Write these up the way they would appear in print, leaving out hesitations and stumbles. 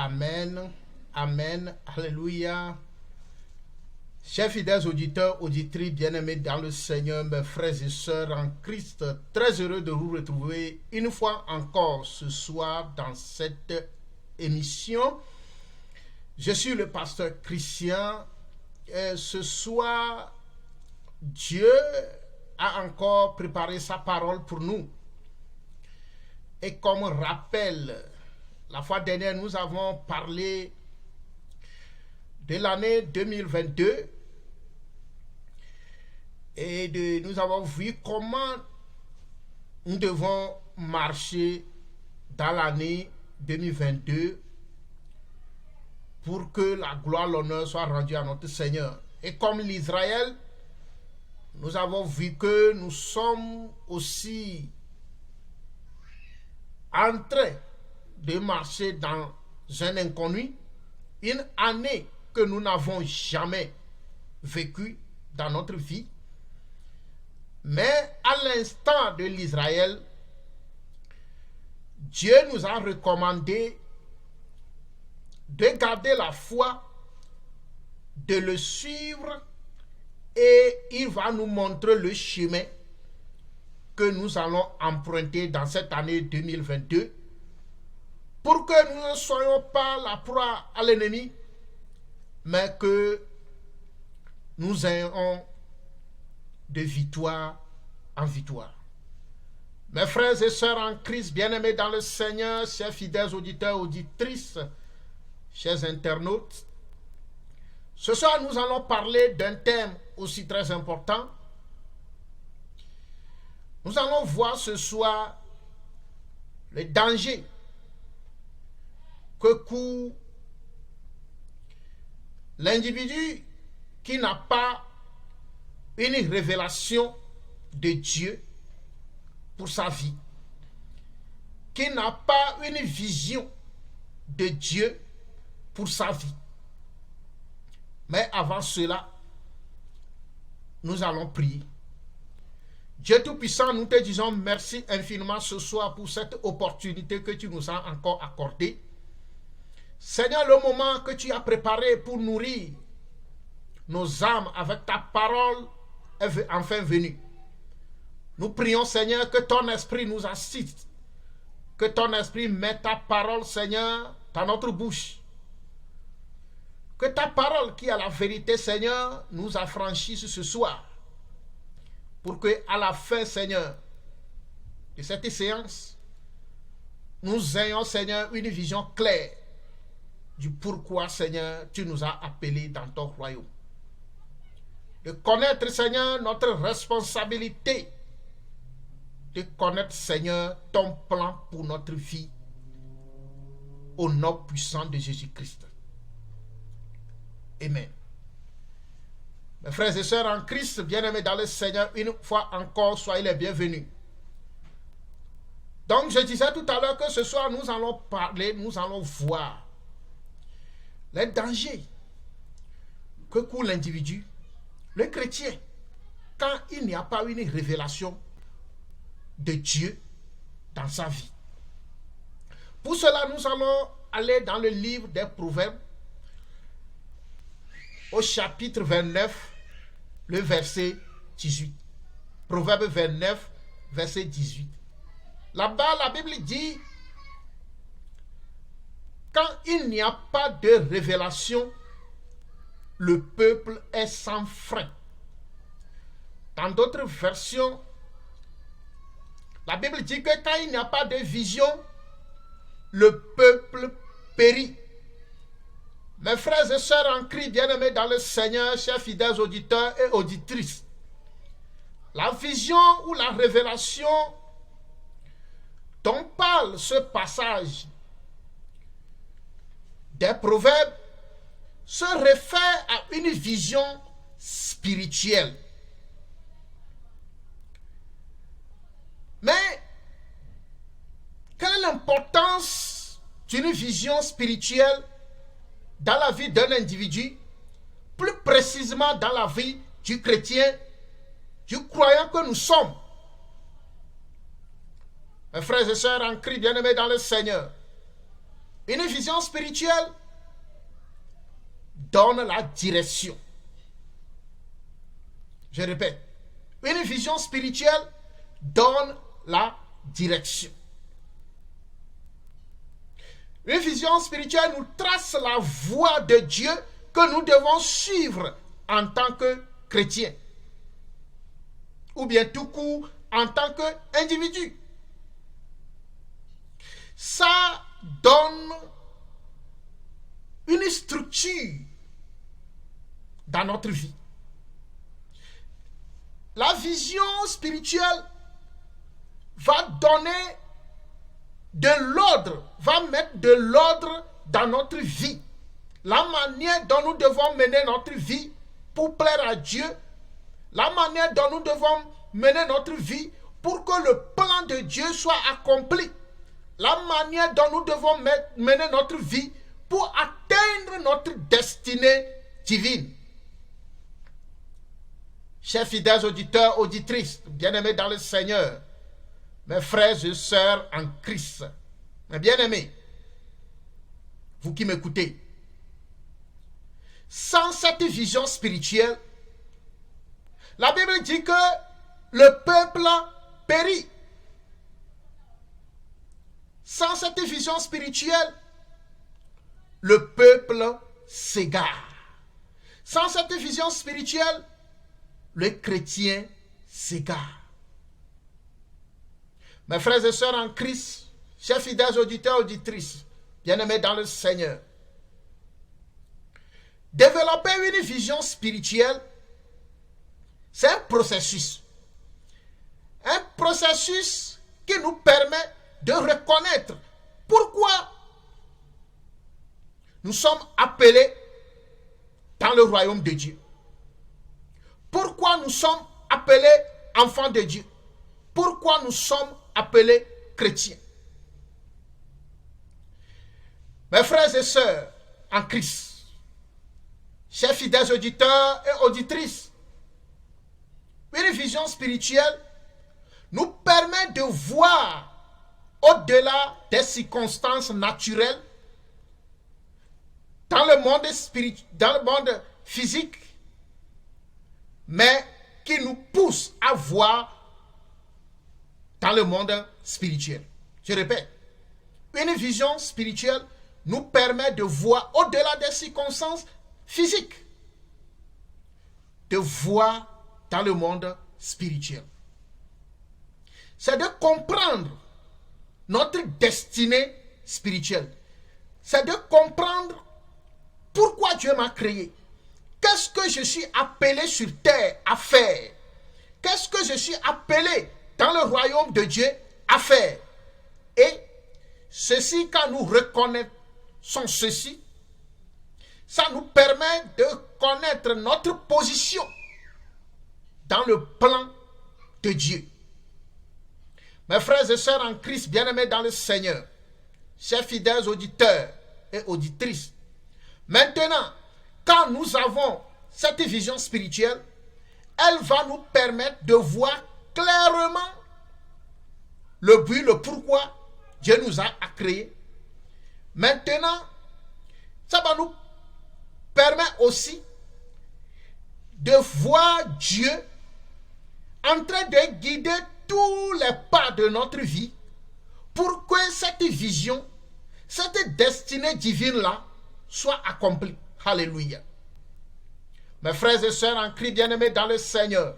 Amen. Amen. Alléluia. Chers fidèles auditeurs, auditrices, bien-aimés dans le Seigneur, mes frères et sœurs en Christ, très heureux de vous retrouver une fois encore ce soir dans cette émission. Je suis le pasteur Christian. Et ce soir, Dieu a encore préparé sa parole pour nous. Et comme rappel, la fois dernière, nous avons parlé de l'année 2022 et nous avons vu comment nous devons marcher dans l'année 2022 pour que la gloire, l'honneur soit rendue à notre Seigneur. Et comme l'Israël, nous avons vu que nous sommes aussi en train de marcher dans un inconnu, une année que nous n'avons jamais vécue dans notre vie. Mais à l'instant de l'Israël, Dieu nous a recommandé de garder la foi, de le suivre, et il va nous montrer le chemin que nous allons emprunter dans cette année 2022 pour que nous ne soyons pas la proie à l'ennemi, mais que nous ayons de victoire en victoire. Mes frères et sœurs en Christ, bien-aimés dans le Seigneur, chers fidèles auditeurs, auditrices, chers internautes, ce soir nous allons parler d'un thème aussi très important. Nous allons voir ce soir le danger que court l'individu qui n'a pas une révélation de Dieu pour sa vie, qui n'a pas une vision de Dieu pour sa vie. Mais avant cela, nous allons prier. Dieu Tout-Puissant, nous te disons merci infiniment ce soir pour cette opportunité que tu nous as encore accordée. Seigneur, le moment que tu as préparé pour nourrir nos âmes avec ta parole est enfin venu. Nous prions, Seigneur, que ton esprit nous assiste, que ton esprit mette ta parole, Seigneur, dans notre bouche. Que ta parole, qui est la vérité, Seigneur, nous affranchisse ce soir. Pour que, à la fin, Seigneur, de cette séance, nous ayons, Seigneur, une vision claire du pourquoi, Seigneur, tu nous as appelés dans ton royaume. De connaître, Seigneur, notre responsabilité. De connaître, Seigneur, ton plan pour notre vie. Au nom puissant de Jésus-Christ. Amen. Mes frères et sœurs en Christ, bien-aimés dans le Seigneur, une fois encore, soyez les bienvenus. Donc, je disais tout à l'heure que ce soir, nous allons parler, nous allons voir les dangers que court l'individu, le chrétien, quand il n'y a pas une révélation de Dieu dans sa vie. Pour cela, nous allons aller dans le livre des Proverbes, au chapitre 29, le verset 18. Proverbe 29, verset 18. Là-bas, la Bible dit, quand il n'y a pas de révélation, le peuple est sans frein. Dans d'autres versions, la Bible dit que quand il n'y a pas de vision, le peuple périt. Mes frères et sœurs en Christ, bien-aimés dans le Seigneur, chers fidèles auditeurs et auditrices, la vision ou la révélation dont parle ce passage des Proverbes se réfère à une vision spirituelle. Mais quelle est l'importance d'une vision spirituelle dans la vie d'un individu, plus précisément dans la vie du chrétien, du croyant que nous sommes? Mes frères et sœurs en Christ, bien-aimés dans le Seigneur, Une vision spirituelle donne la direction. Je répète, une vision spirituelle donne la direction. Une vision spirituelle nous trace la voie de Dieu que nous devons suivre en tant que chrétiens. Ou bien tout court en tant qu'individu. Ça donne une structure dans notre vie. La vision spirituelle va donner de l'ordre, va mettre de l'ordre dans notre vie. La manière dont nous devons mener notre vie pour plaire à Dieu, la manière dont nous devons mener notre vie pour que le plan de Dieu soit accompli, la manière dont nous devons mener notre vie pour atteindre notre destinée divine. Chers fidèles auditeurs, auditrices, bien-aimés dans le Seigneur, mes frères et sœurs en Christ, mes bien-aimés, vous qui m'écoutez, sans cette vision spirituelle, la Bible dit que le peuple périt. Sans cette vision spirituelle, le peuple s'égare. Sans cette vision spirituelle, le chrétien s'égare. Mes frères et sœurs en Christ, chers fidèles auditeurs et auditrices, bien-aimés dans le Seigneur, développer une vision spirituelle, c'est un processus. Un processus qui nous permet de reconnaître pourquoi nous sommes appelés dans le royaume de Dieu. Pourquoi nous sommes appelés enfants de Dieu. Pourquoi nous sommes appelés chrétiens. Mes frères et sœurs en Christ, chers fidèles auditeurs et auditrices, une vision spirituelle nous permet de voir au-delà des circonstances naturelles dans le monde dans le monde physique, mais qui nous pousse à voir dans le monde spirituel. Je répète, une vision spirituelle nous permet de voir au-delà des circonstances physiques, de voir dans le monde spirituel. C'est de comprendre notre destinée spirituelle. C'est de comprendre pourquoi Dieu m'a créé. Qu'est-ce que je suis appelé sur terre à faire? Qu'est-ce que je suis appelé dans le royaume de Dieu à faire? Et ceci, quand nous reconnaissons ceci, ça nous permet de connaître notre position dans le plan de Dieu. Mes frères et sœurs en Christ, bien-aimés dans le Seigneur, chers fidèles auditeurs et auditrices, maintenant, quand nous avons cette vision spirituelle, elle va nous permettre de voir clairement le but, le pourquoi Dieu nous a créés. Maintenant, ça va nous permettre aussi de voir Dieu en train de guider tous les pas de notre vie pour que cette vision, cette destinée divine-là soit accomplie. Alléluia. Mes frères et sœurs en Christ bien-aimés dans le Seigneur,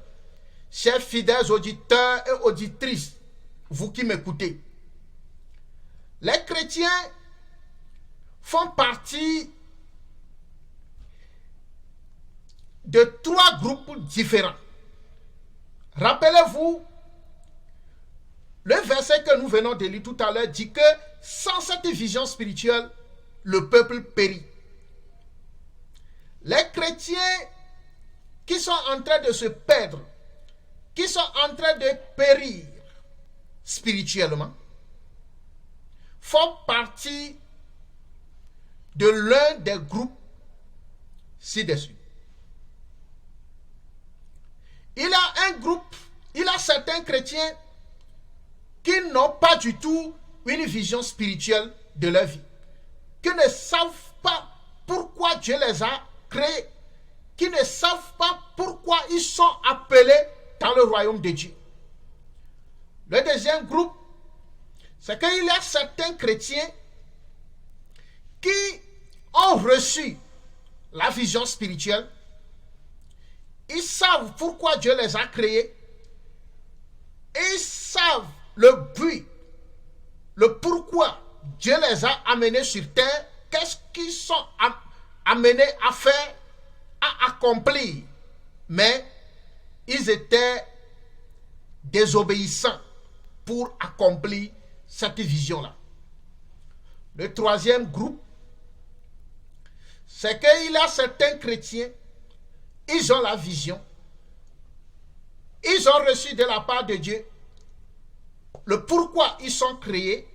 chers fidèles auditeurs et auditrices, vous qui m'écoutez, les chrétiens font partie de 3 groupes différents. Rappelez-vous, le verset que nous venons de lire tout à l'heure dit que sans cette vision spirituelle, le peuple périt. Les chrétiens qui sont en train de se perdre, qui sont en train de périr spirituellement, font partie de l'un des groupes ci-dessus. Il y a un groupe, il y a certains chrétiens qui n'ont pas du tout une vision spirituelle de leur vie. qui ne savent pas pourquoi Dieu les a créés, qui ne savent pas pourquoi ils sont appelés dans le royaume de Dieu. Le deuxième groupe, c'est qu'il y a certains chrétiens qui ont reçu la vision spirituelle. Ils savent pourquoi Dieu les a créés. Ils savent le but, le pourquoi Dieu les a amenés sur terre. Qu'est-ce qu'ils sont amenés à faire, à accomplir. Mais ils étaient désobéissants pour accomplir cette vision-là. Le troisième groupe, c'est qu'il y a certains chrétiens, ils ont la vision, ils ont reçu de la part de Dieu le pourquoi ils sont créés,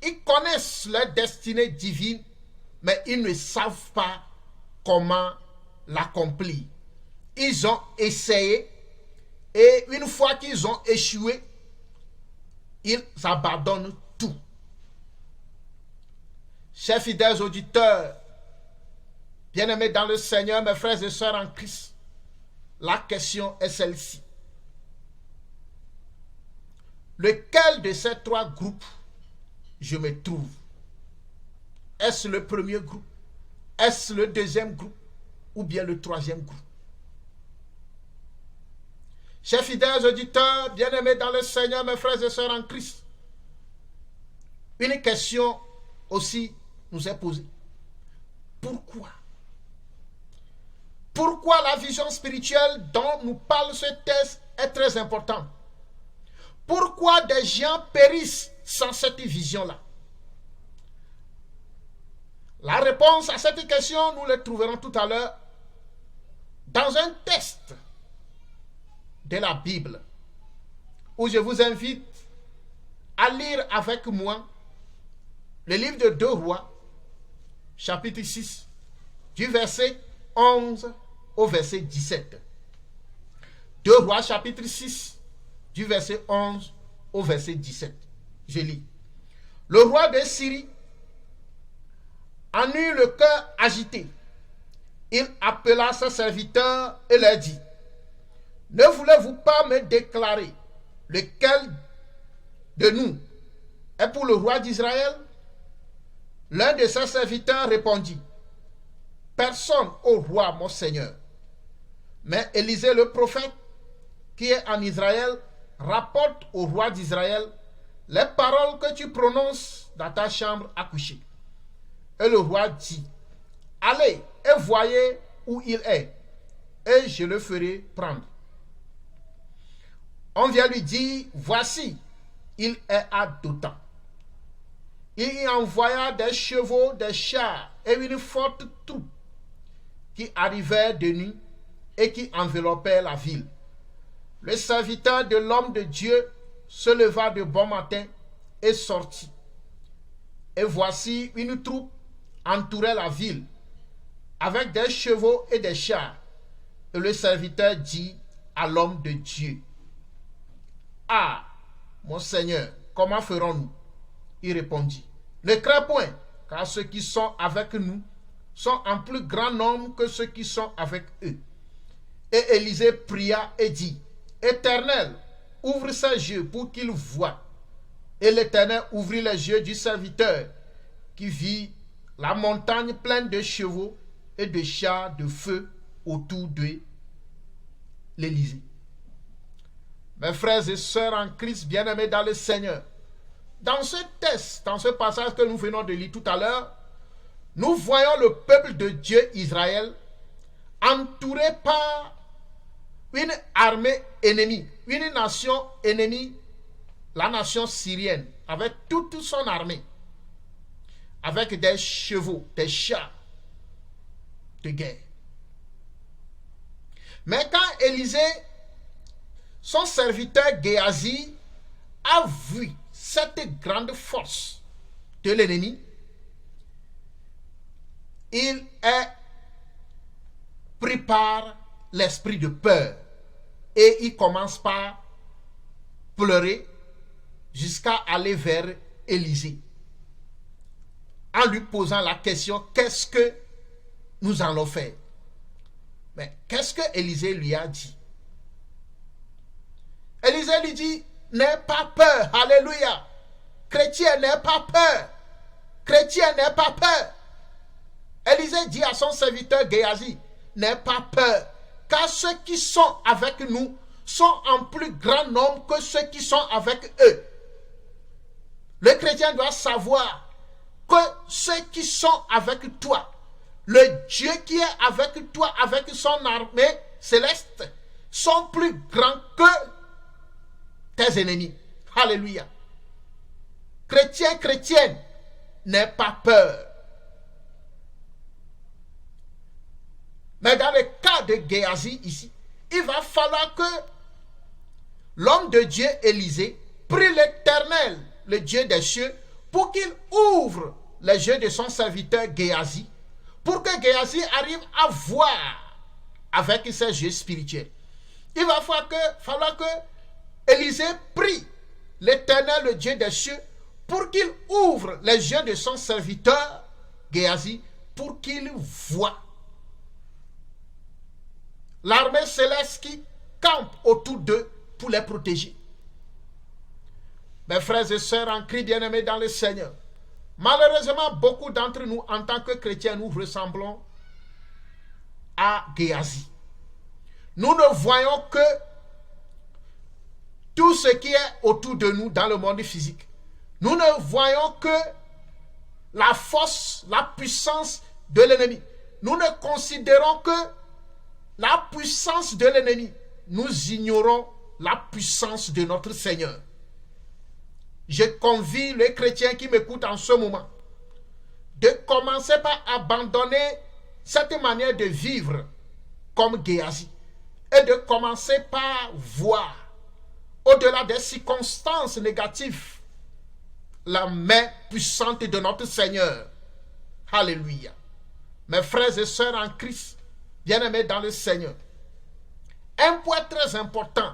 ils connaissent leur destinée divine, mais ils ne savent pas comment l'accomplir. Ils ont essayé et une fois qu'ils ont échoué, ils abandonnent tout. Chers fidèles auditeurs, bien-aimés dans le Seigneur, mes frères et sœurs en Christ, la question est celle-ci. Lequel de ces trois groupes je me trouve? Est-ce le premier groupe? Est-ce le deuxième groupe? Ou bien le troisième groupe? Chers fidèles auditeurs, bien-aimés dans le Seigneur, mes frères et sœurs en Christ, une question aussi nous est posée. Pourquoi? Pourquoi la vision spirituelle dont nous parle ce texte est très importante? Pourquoi des gens périssent sans cette vision-là? La réponse à cette question, nous la trouverons tout à l'heure dans un texte de la Bible, où je vous invite à lire avec moi le livre de 2 Rois, chapitre 6, du verset 11 au verset 17. 2 Rois, chapitre 6, du verset 11 au verset 17. Je lis. Le roi de Syrie en eut le cœur agité. Il appela ses serviteurs et leur dit: ne voulez-vous pas me déclarer lequel de nous est pour le roi d'Israël? L'un de ses serviteurs répondit: personne, ô roi, mon Seigneur. Mais Élisée le prophète, qui est en Israël, rapporte au roi d'Israël les paroles que tu prononces dans ta chambre à coucher. Et le roi dit: allez et voyez où il est, et je le ferai prendre. On vient lui dire: voici, il est à Dothan. Il y envoya des chevaux, des chars et une forte troupe qui arrivèrent de nuit et qui enveloppaient la ville. Le serviteur de l'homme de Dieu se leva de bon matin et sortit. Et voici une troupe entourait la ville avec des chevaux et des chars. Et le serviteur dit à l'homme de Dieu: ah, mon Seigneur, comment ferons-nous? Il répondit: ne crains point, car ceux qui sont avec nous sont en plus grand nombre que ceux qui sont avec eux. Et Élisée pria et dit: Éternel, ouvre ses yeux pour qu'il voie. Et l'Éternel ouvrit les yeux du serviteur, qui vit la montagne pleine de chevaux et de chars de feu autour de l'Élysée. Mes frères et sœurs en Christ, bien-aimés dans le Seigneur, dans ce texte, dans ce passage que nous venons de lire tout à l'heure, nous voyons le peuple de Dieu, Israël, entouré par une armée ennemie, une nation ennemie, la nation syrienne, avec toute son armée, avec des chevaux, des chars de guerre. Mais quand Élisée, son serviteur Géasi, a vu cette grande force de l'ennemi, il est pris par l'esprit de peur et il commence par pleurer jusqu'à aller vers Élisée. en lui posant la question, qu'est-ce que nous allons faire? Mais qu'est-ce que Élisée lui a dit? Élisée lui dit, n'aie pas peur, alléluia. Chrétien, n'aie pas peur. Chrétien, n'aie pas peur. Élisée dit à son serviteur Géasi, n'aie pas peur, car ceux qui sont avec nous sont en plus grand nombre que ceux qui sont avec eux. Le chrétien doit savoir que ceux qui sont avec toi, le Dieu qui est avec toi, avec son armée céleste, sont plus grands que tes ennemis. Alléluia. Chrétien, chrétienne, n'aie pas peur. Mais dans le cas de Géasi ici, il va falloir que l'homme de Dieu Élisée prie l'Éternel, le Dieu des cieux, pour qu'il ouvre les yeux de son serviteur Géasi, pour que Géasi arrive à voir avec ses yeux spirituels. Il va falloir que Élisée prie l'Éternel, le Dieu des cieux, pour qu'il ouvre les yeux de son serviteur Géasi, pour qu'il voie l'armée céleste qui campe autour d'eux pour les protéger. Mes frères et sœurs en Christ bien-aimés dans le Seigneur, malheureusement, beaucoup d'entre nous, en tant que chrétiens, nous ressemblons à Géasi. Nous ne voyons que tout ce qui est autour de nous dans le monde physique. Nous ne voyons que la force, la puissance de l'ennemi. Nous ne considérons que la puissance de l'ennemi. Nous ignorons la puissance de notre Seigneur. Je convie les chrétiens qui m'écoutent en ce moment de commencer par abandonner cette manière de vivre comme Géasi et de commencer par voir au-delà des circonstances négatives la main puissante de notre Seigneur. Alléluia. Mes frères et sœurs en Christ, bien-aimés dans le Seigneur, un point très important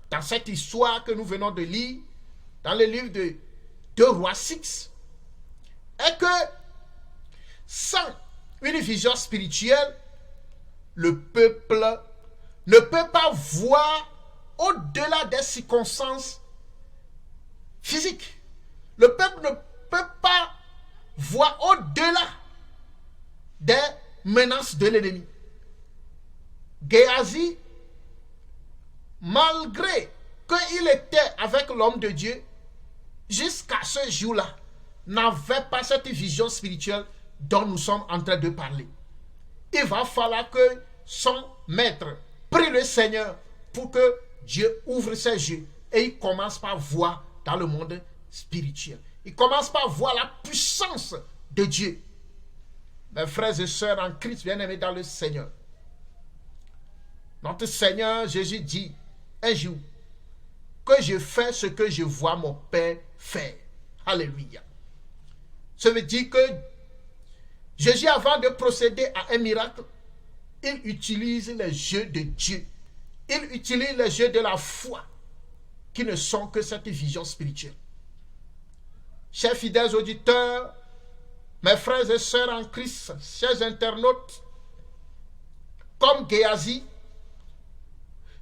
dans cette histoire que nous venons de lire dans le livre de 2 Rois 6 est que sans une vision spirituelle, le peuple ne peut pas voir au-delà des circonstances physiques. Le peuple ne peut pas voir au-delà des menaces de l'ennemi. Géasi, malgré qu'il était avec l'homme de Dieu, jusqu'à ce jour-là, n'avait pas cette vision spirituelle dont nous sommes en train de parler. Il va falloir que son maître prie le Seigneur pour que Dieu ouvre ses yeux et il commence par voir dans le monde spirituel. Il commence par voir la puissance de Dieu. Mes frères et sœurs en Christ bien-aimés dans le Seigneur, notre Seigneur Jésus dit un jour que je fais ce que je vois mon Père faire. Alléluia. Ça veut dire que Jésus, avant de procéder à un miracle, il utilise les yeux de Dieu. Il utilise les yeux de la foi, qui ne sont que cette vision spirituelle. Chers fidèles auditeurs, mes frères et sœurs en Christ, chers internautes, comme Géasi,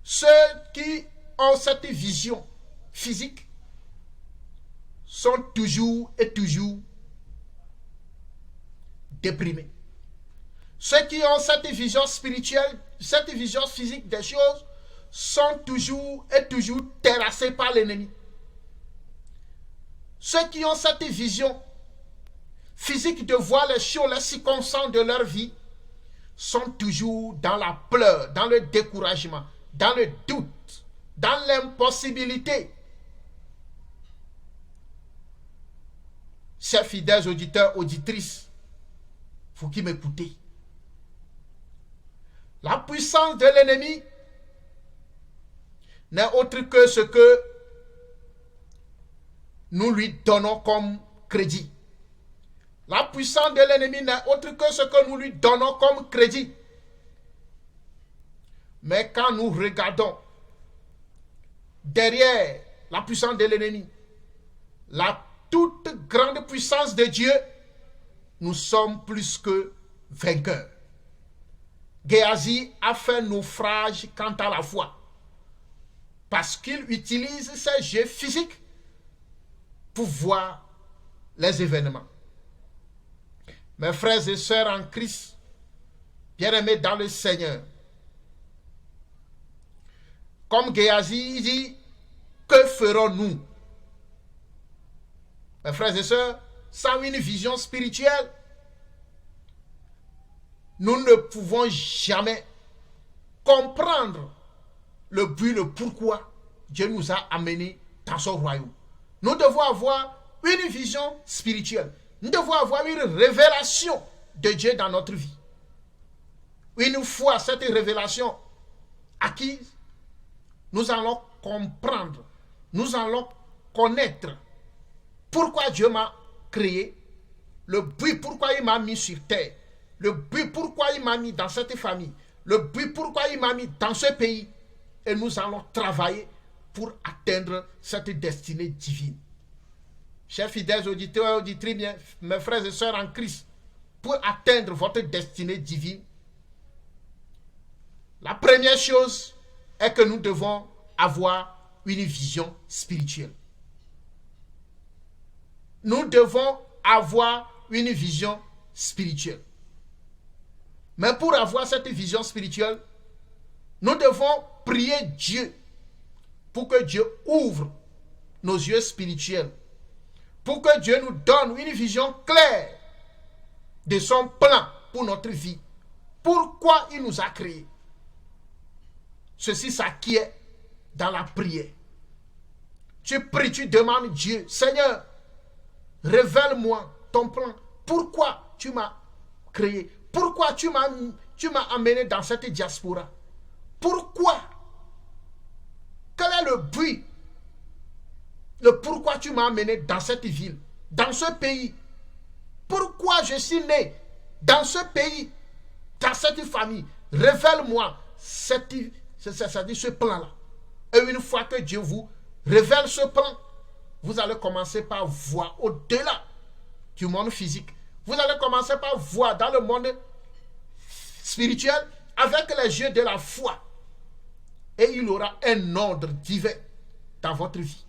ceux qui ont cette vision physique sont toujours et toujours déprimés. Ceux qui ont cette vision spirituelle, cette vision physique des choses, sont toujours et toujours terrassés par l'ennemi. Ceux qui ont cette vision physique de voir les choses, les circonstances de leur vie, sont toujours dans la peur, dans le découragement, dans le doute, dans l'impossibilité. Chers fidèles auditeurs, auditrices, vous qui m'écoutez, la puissance de l'ennemi n'est autre que ce que nous lui donnons comme crédit. La puissance de l'ennemi n'est autre que ce que nous lui donnons comme crédit. Mais quand nous regardons derrière la puissance de l'ennemi, la toute grande puissance de Dieu, nous sommes plus que vainqueurs. Géasi a fait naufrage quant à la foi, parce qu'il utilise ses yeux physiques pour voir les événements. Mes frères et sœurs en Christ, bien-aimés dans le Seigneur, comme Géasi dit, que ferons-nous? Mes frères et sœurs, sans une vision spirituelle, nous ne pouvons jamais comprendre le but, le pourquoi Dieu nous a amenés dans son royaume. Nous devons avoir une vision spirituelle. Nous devons avoir une révélation de Dieu dans notre vie. Une fois cette révélation acquise, nous allons comprendre, nous allons connaître pourquoi Dieu m'a créé, le but pourquoi il m'a mis sur terre, le but pourquoi il m'a mis dans cette famille, le but pourquoi il m'a mis dans ce pays. Et nous allons travailler pour atteindre cette destinée divine. Chers fidèles auditeurs et auditrices, mes frères et sœurs en Christ, pour atteindre votre destinée divine, la première chose est que nous devons avoir une vision spirituelle. Nous devons avoir une vision spirituelle. Mais pour avoir cette vision spirituelle, nous devons prier Dieu pour que Dieu ouvre nos yeux spirituels, pour que Dieu nous donne une vision claire de son plan pour notre vie. Pourquoi il nous a créés. Ceci s'acquiert dans la prière. Tu pries, tu demandes Dieu, Seigneur, révèle-moi ton plan. Pourquoi tu m'as créé? Pourquoi tu m'as amené dans cette diaspora? Pourquoi? Quel est le but? Le pourquoi tu m'as amené dans cette ville, dans ce pays? Pourquoi je suis né dans ce pays, dans cette famille? Révèle-moi ce plan-là. Et une fois que Dieu vous révèle ce plan, vous allez commencer par voir au-delà du monde physique. Vous allez commencer par voir dans le monde spirituel avec les yeux de la foi. Et il y aura un ordre divin dans votre vie.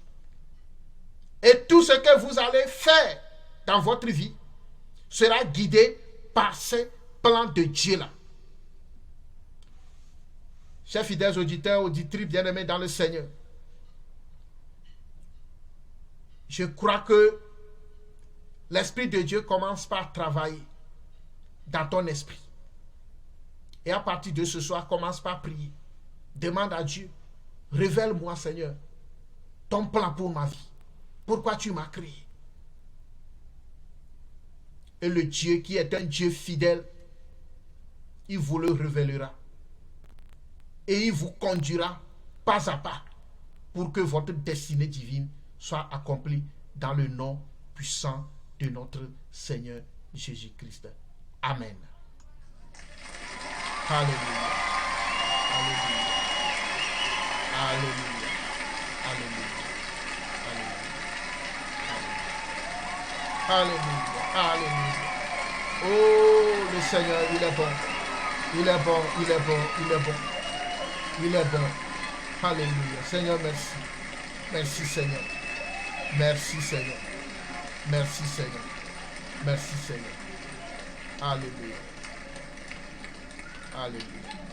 Et tout ce que vous allez faire dans votre vie sera guidé par ce plan de Dieu-là. Chers fidèles auditeurs, auditrices bien-aimés dans le Seigneur, je crois que l'Esprit de Dieu commence par travailler dans ton esprit. Et à partir de ce soir, commence par prier. Demande à Dieu, révèle-moi Seigneur, ton plan pour ma vie. Pourquoi tu m'as créé? Et le Dieu qui est un Dieu fidèle, il vous le révélera. Et il vous conduira pas à pas pour que votre destinée divine soit accomplie dans le nom puissant de notre Seigneur Jésus-Christ. Amen. Alléluia. Alléluia. Alléluia. Alléluia. Alléluia. Alléluia. Oh, le Seigneur, il est bon. Il est bon, il est bon, il est bon. Il est bon. Alléluia. Seigneur, merci. Merci, Seigneur. Merci, Seigneur. Merci, Seigneur. Merci, Seigneur. Alléluia. Alléluia.